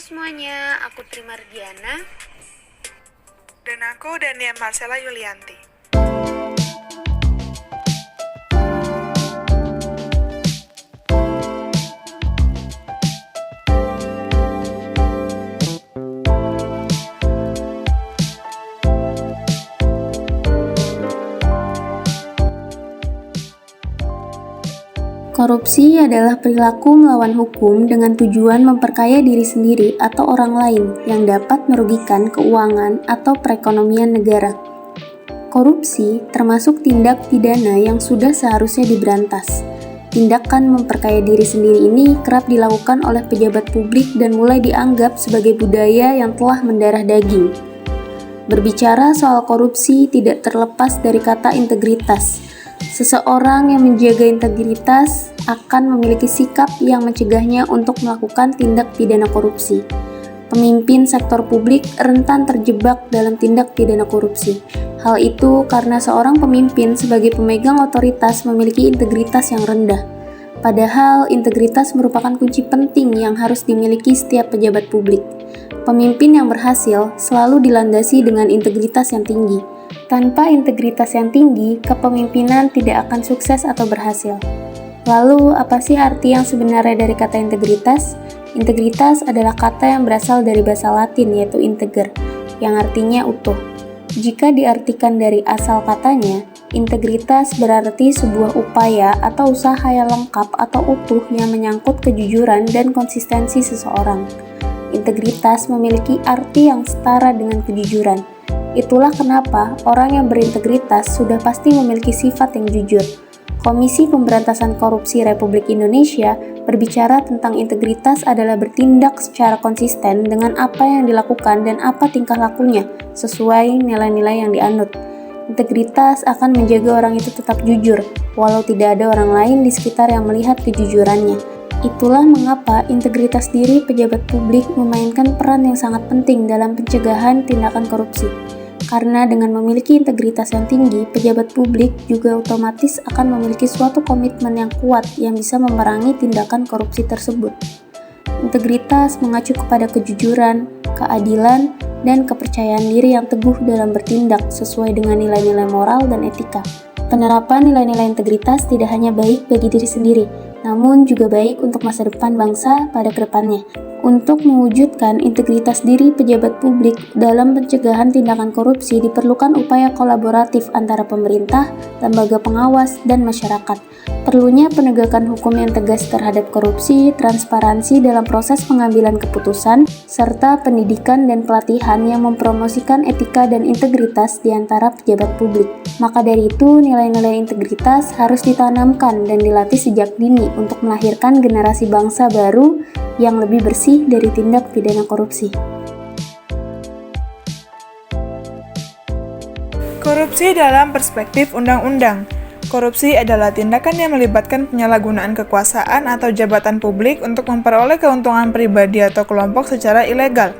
semuanya, aku Trimardiana. Dan aku Dania Marcella Yulianti. Korupsi adalah perilaku melawan hukum dengan tujuan memperkaya diri sendiri atau orang lain yang dapat merugikan keuangan atau perekonomian negara. Korupsi termasuk tindak pidana yang sudah seharusnya diberantas. Tindakan memperkaya diri sendiri ini kerap dilakukan oleh pejabat publik dan mulai dianggap sebagai budaya yang telah mendarah daging. Berbicara soal korupsi tidak terlepas dari kata integritas. Seseorang yang menjaga integritas akan memiliki sikap yang mencegahnya untuk melakukan tindak pidana korupsi. Pemimpin sektor publik rentan terjebak dalam tindak pidana korupsi. Hal itu karena seorang pemimpin sebagai pemegang otoritas memiliki integritas yang rendah. Padahal integritas merupakan kunci penting yang harus dimiliki setiap pejabat publik. Pemimpin yang berhasil selalu dilandasi dengan integritas yang tinggi. Tanpa integritas yang tinggi, kepemimpinan tidak akan sukses atau berhasil. Lalu, apa sih arti yang sebenarnya dari kata integritas? Integritas adalah kata yang berasal dari bahasa Latin yaitu integer, yang artinya utuh. Jika diartikan dari asal katanya, integritas berarti sebuah upaya atau usaha yang lengkap atau utuh yang menyangkut kejujuran dan konsistensi seseorang. Integritas memiliki arti yang setara dengan kejujuran. Itulah kenapa orang yang berintegritas sudah pasti memiliki sifat yang jujur. Komisi Pemberantasan Korupsi Republik Indonesia berbicara tentang integritas adalah bertindak secara konsisten dengan apa yang dilakukan dan apa tingkah lakunya sesuai nilai-nilai yang dianut. Integritas akan menjaga orang itu tetap jujur, walau tidak ada orang lain di sekitar yang melihat kejujurannya. Itulah mengapa integritas diri pejabat publik memainkan peran yang sangat penting dalam pencegahan tindakan korupsi. Karena dengan memiliki integritas yang tinggi, pejabat publik juga otomatis akan memiliki suatu komitmen yang kuat yang bisa memerangi tindakan korupsi tersebut. Integritas mengacu kepada kejujuran, keadilan, dan kepercayaan diri yang teguh dalam bertindak sesuai dengan nilai-nilai moral dan etika. Penerapan nilai-nilai integritas tidak hanya baik bagi diri sendiri, namun juga baik untuk masa depan bangsa pada kedepannya. Untuk mewujudkan integritas diri pejabat publik dalam pencegahan tindakan korupsi diperlukan upaya kolaboratif antara pemerintah, lembaga pengawas, dan masyarakat. Perlunya penegakan hukum yang tegas terhadap korupsi, transparansi dalam proses pengambilan keputusan, serta pendidikan dan pelatihan yang mempromosikan etika dan integritas di antara pejabat publik. Maka dari itu, nilai-nilai integritas harus ditanamkan dan dilatih sejak dini untuk melahirkan generasi bangsa baru yang lebih bersih dari tindak pidana korupsi. Korupsi dalam perspektif undang-undang. Korupsi adalah tindakan yang melibatkan penyalahgunaan kekuasaan atau jabatan publik untuk memperoleh keuntungan pribadi atau kelompok secara ilegal.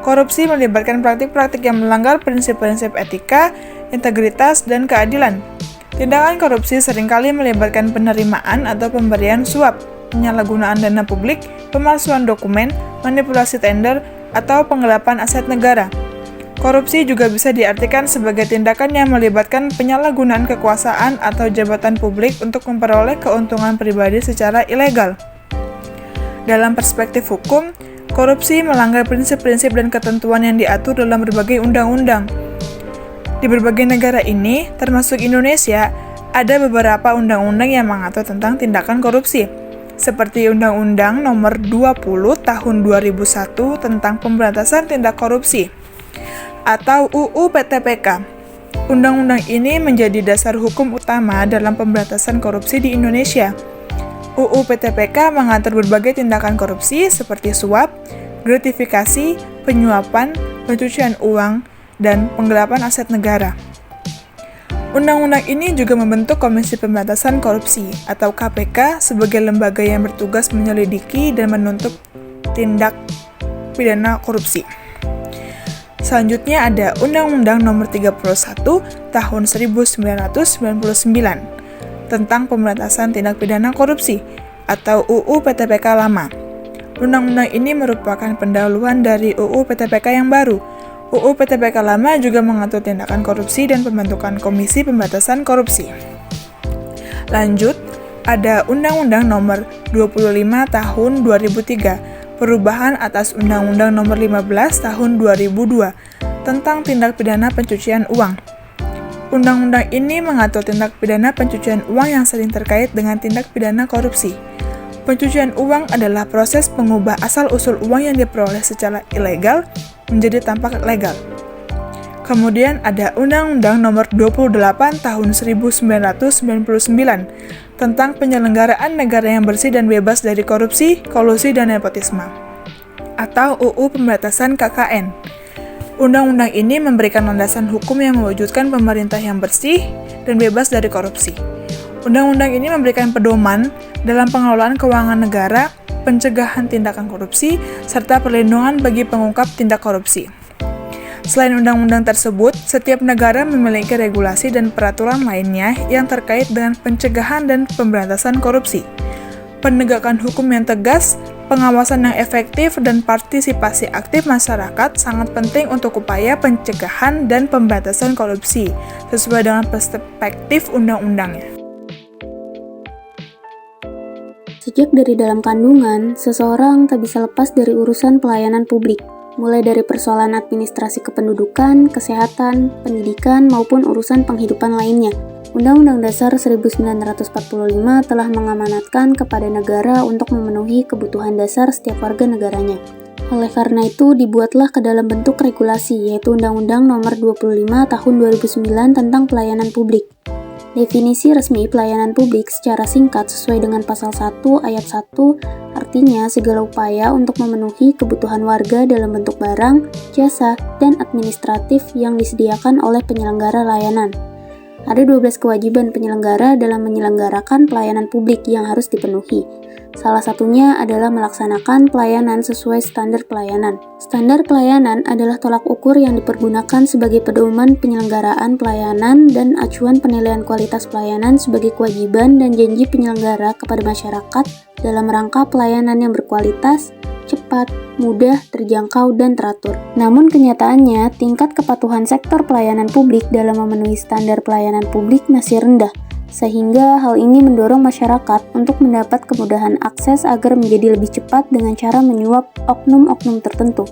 Korupsi melibatkan praktik-praktik yang melanggar prinsip-prinsip etika, integritas, dan keadilan. Tindakan korupsi seringkali melibatkan penerimaan atau pemberian suap, penyalahgunaan dana publik, pemalsuan dokumen, manipulasi tender, atau penggelapan aset negara. Korupsi juga bisa diartikan sebagai tindakan yang melibatkan penyalahgunaan kekuasaan atau jabatan publik untuk memperoleh keuntungan pribadi secara ilegal. Dalam perspektif hukum, korupsi melanggar prinsip-prinsip dan ketentuan yang diatur dalam berbagai undang-undang. Di berbagai negara ini, termasuk Indonesia, ada beberapa undang-undang yang mengatur tentang tindakan korupsi, seperti Undang-Undang Nomor 20 Tahun 2001 tentang Pemberantasan Tindak Korupsi, atau UU PTPK. Undang-undang ini menjadi dasar hukum utama dalam pemberantasan korupsi di Indonesia. UU PTPK mengatur berbagai tindakan korupsi seperti suap, gratifikasi, penyuapan, pencucian uang, dan penggelapan aset negara. Undang-undang ini juga membentuk Komisi Pemberantasan Korupsi atau KPK sebagai lembaga yang bertugas menyelidiki dan menuntut tindak pidana korupsi. Selanjutnya ada Undang-Undang Nomor 31 Tahun 1999 tentang Pemberantasan Tindak Pidana Korupsi atau UU PTPK lama. Undang-undang ini merupakan pendahuluan dari UU PTPK yang baru. UU PTPK lama juga mengatur tindakan korupsi dan pembentukan Komisi Pemberantasan Korupsi. Lanjut, ada Undang-Undang Nomor 25 Tahun 2003, perubahan atas Undang-Undang Nomor 15 Tahun 2002 tentang tindak pidana pencucian uang. Undang-undang ini mengatur tindak pidana pencucian uang yang sering terkait dengan tindak pidana korupsi. Pencucian uang adalah proses mengubah asal-usul uang yang diperoleh secara ilegal menjadi tampak legal. Kemudian ada Undang-Undang Nomor 28 Tahun 1999 tentang penyelenggaraan negara yang bersih dan bebas dari korupsi, kolusi, dan nepotisme, atau UU Pemberantasan KKN. Undang-undang ini memberikan landasan hukum yang mewujudkan pemerintah yang bersih dan bebas dari korupsi. Undang-undang ini memberikan pedoman dalam pengelolaan keuangan negara, pencegahan tindakan korupsi, serta perlindungan bagi pengungkap tindak korupsi. Selain undang-undang tersebut, setiap negara memiliki regulasi dan peraturan lainnya yang terkait dengan pencegahan dan pemberantasan korupsi. Penegakan hukum yang tegas, pengawasan yang efektif, dan partisipasi aktif masyarakat sangat penting untuk upaya pencegahan dan pemberantasan korupsi, sesuai dengan perspektif undang-undangnya. Sejak dari dalam kandungan, seseorang tak bisa lepas dari urusan pelayanan publik, mulai dari persoalan administrasi kependudukan, kesehatan, pendidikan, maupun urusan penghidupan lainnya. Undang-Undang Dasar 1945 telah mengamanatkan kepada negara untuk memenuhi kebutuhan dasar setiap warga negaranya. Oleh karena itu, dibuatlah ke dalam bentuk regulasi, yaitu Undang-Undang Nomor 25 Tahun 2009 tentang Pelayanan Publik. Definisi resmi pelayanan publik secara singkat sesuai dengan Pasal 1 Ayat 1, artinya segala upaya untuk memenuhi kebutuhan warga dalam bentuk barang, jasa, dan administratif yang disediakan oleh penyelenggara layanan. Ada 12 kewajiban penyelenggara dalam menyelenggarakan pelayanan publik yang harus dipenuhi. Salah satunya adalah melaksanakan pelayanan sesuai standar pelayanan. Standar pelayanan adalah tolak ukur yang dipergunakan sebagai pedoman penyelenggaraan pelayanan dan acuan penilaian kualitas pelayanan sebagai kewajiban dan janji penyelenggara kepada masyarakat dalam rangka pelayanan yang berkualitas, cepat, mudah, terjangkau, dan teratur. Namun kenyataannya, tingkat kepatuhan sektor pelayanan publik dalam memenuhi standar pelayanan publik masih rendah, sehingga hal ini mendorong masyarakat untuk mendapat kemudahan akses agar menjadi lebih cepat dengan cara menyuap oknum-oknum tertentu.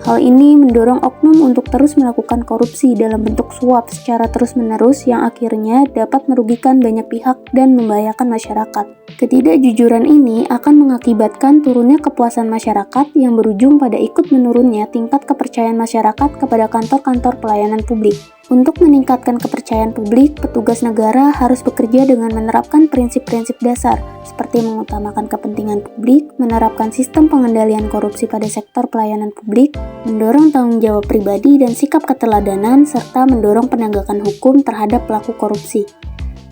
Hal ini mendorong oknum untuk terus melakukan korupsi dalam bentuk suap secara terus-menerus yang akhirnya dapat merugikan banyak pihak dan membahayakan masyarakat. Ketidakjujuran ini akan mengakibatkan turunnya kepuasan masyarakat yang berujung pada ikut menurunnya tingkat kepercayaan masyarakat kepada kantor-kantor pelayanan publik. Untuk meningkatkan kepercayaan publik, petugas negara harus bekerja dengan menerapkan prinsip-prinsip dasar, seperti mengutamakan kepentingan publik, menerapkan sistem pengendalian korupsi pada sektor pelayanan publik, mendorong tanggung jawab pribadi dan sikap keteladanan, serta mendorong penegakan hukum terhadap pelaku korupsi.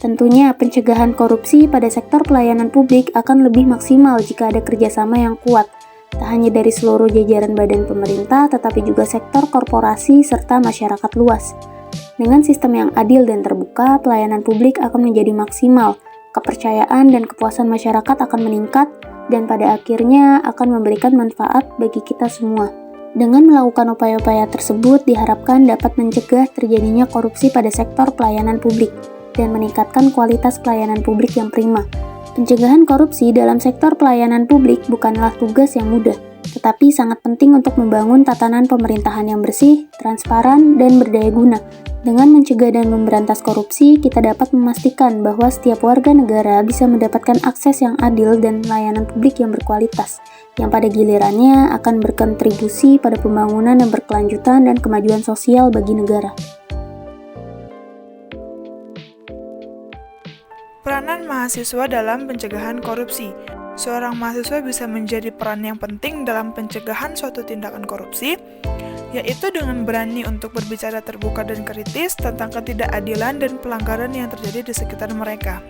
Tentunya, pencegahan korupsi pada sektor pelayanan publik akan lebih maksimal jika ada kerjasama yang kuat, tak hanya dari seluruh jajaran badan pemerintah, tetapi juga sektor korporasi serta masyarakat luas. Dengan sistem yang adil dan terbuka, pelayanan publik akan menjadi maksimal, kepercayaan dan kepuasan masyarakat akan meningkat, dan pada akhirnya akan memberikan manfaat bagi kita semua. Dengan melakukan upaya-upaya tersebut, diharapkan dapat mencegah terjadinya korupsi pada sektor pelayanan publik, dan meningkatkan kualitas pelayanan publik yang prima. Pencegahan korupsi dalam sektor pelayanan publik bukanlah tugas yang mudah, tetapi sangat penting untuk membangun tatanan pemerintahan yang bersih, transparan, dan berdaya guna. Dengan mencegah dan memberantas korupsi, kita dapat memastikan bahwa setiap warga negara bisa mendapatkan akses yang adil dan layanan publik yang berkualitas, yang pada gilirannya akan berkontribusi pada pembangunan yang berkelanjutan dan kemajuan sosial bagi negara. Peranan mahasiswa dalam pencegahan korupsi. Seorang mahasiswa bisa menjadi peran yang penting dalam pencegahan suatu tindakan korupsi, yaitu dengan berani untuk berbicara terbuka dan kritis tentang ketidakadilan dan pelanggaran yang terjadi di sekitar mereka.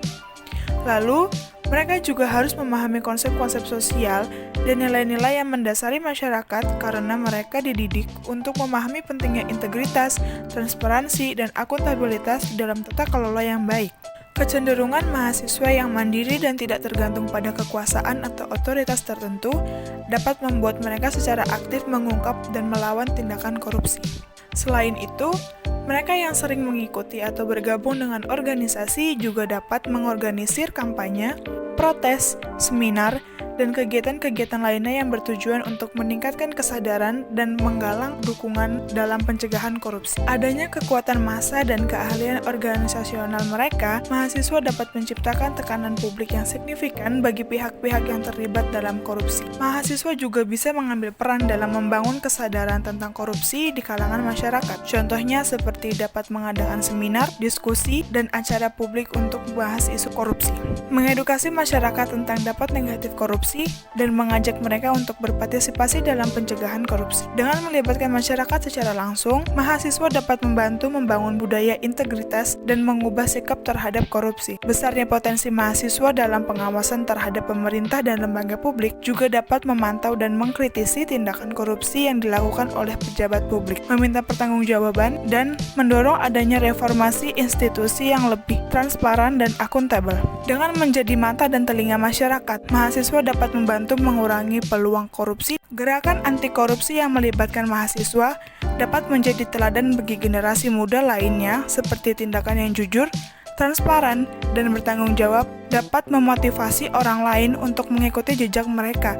Lalu, mereka juga harus memahami konsep-konsep sosial dan nilai-nilai yang mendasari masyarakat karena mereka dididik untuk memahami pentingnya integritas, transparansi, dan akuntabilitas dalam tata kelola yang baik. Kecenderungan mahasiswa yang mandiri dan tidak tergantung pada kekuasaan atau otoritas tertentu dapat membuat mereka secara aktif mengungkap dan melawan tindakan korupsi. Selain itu, mereka yang sering mengikuti atau bergabung dengan organisasi juga dapat mengorganisir kampanye, protes, seminar, dan kegiatan-kegiatan lainnya yang bertujuan untuk meningkatkan kesadaran dan menggalang dukungan dalam pencegahan korupsi. Adanya kekuatan massa dan keahlian organisasional mereka, mahasiswa dapat menciptakan tekanan publik yang signifikan bagi pihak-pihak yang terlibat dalam korupsi. Mahasiswa juga bisa mengambil peran dalam membangun kesadaran tentang korupsi di kalangan masyarakat. Contohnya seperti dapat mengadakan seminar, diskusi, dan acara publik untuk membahas isu korupsi. Mengedukasi masyarakat tentang dampak negatif korupsi dan mengajak mereka untuk berpartisipasi dalam pencegahan korupsi. Dengan melibatkan masyarakat secara langsung, mahasiswa dapat membantu membangun budaya integritas dan mengubah sikap terhadap korupsi. Besarnya potensi mahasiswa dalam pengawasan terhadap pemerintah dan lembaga publik juga dapat memantau dan mengkritisi tindakan korupsi yang dilakukan oleh pejabat publik, meminta pertanggungjawaban, dan mendorong adanya reformasi institusi yang lebih transparan dan akuntabel. Dengan menjadi mata dan telinga masyarakat, mahasiswa dapat membantu mengurangi peluang korupsi. Gerakan anti korupsi yang melibatkan mahasiswa dapat menjadi teladan bagi generasi muda lainnya, seperti tindakan yang jujur, transparan, dan bertanggung jawab dapat memotivasi orang lain untuk mengikuti jejak mereka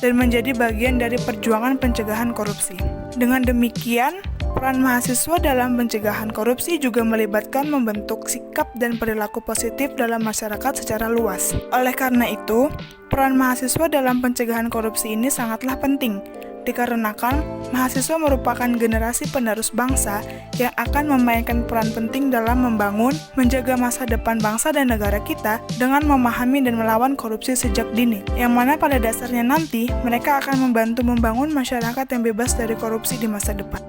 dan menjadi bagian dari perjuangan pencegahan korupsi. Dengan demikian, peran mahasiswa dalam pencegahan korupsi juga melibatkan membentuk sikap dan perilaku positif dalam masyarakat secara luas. Oleh karena itu, peran mahasiswa dalam pencegahan korupsi ini sangatlah penting, dikarenakan mahasiswa merupakan generasi penerus bangsa yang akan memainkan peran penting dalam membangun, menjaga masa depan bangsa dan negara kita dengan memahami dan melawan korupsi sejak dini, yang mana pada dasarnya nanti mereka akan membantu membangun masyarakat yang bebas dari korupsi di masa depan.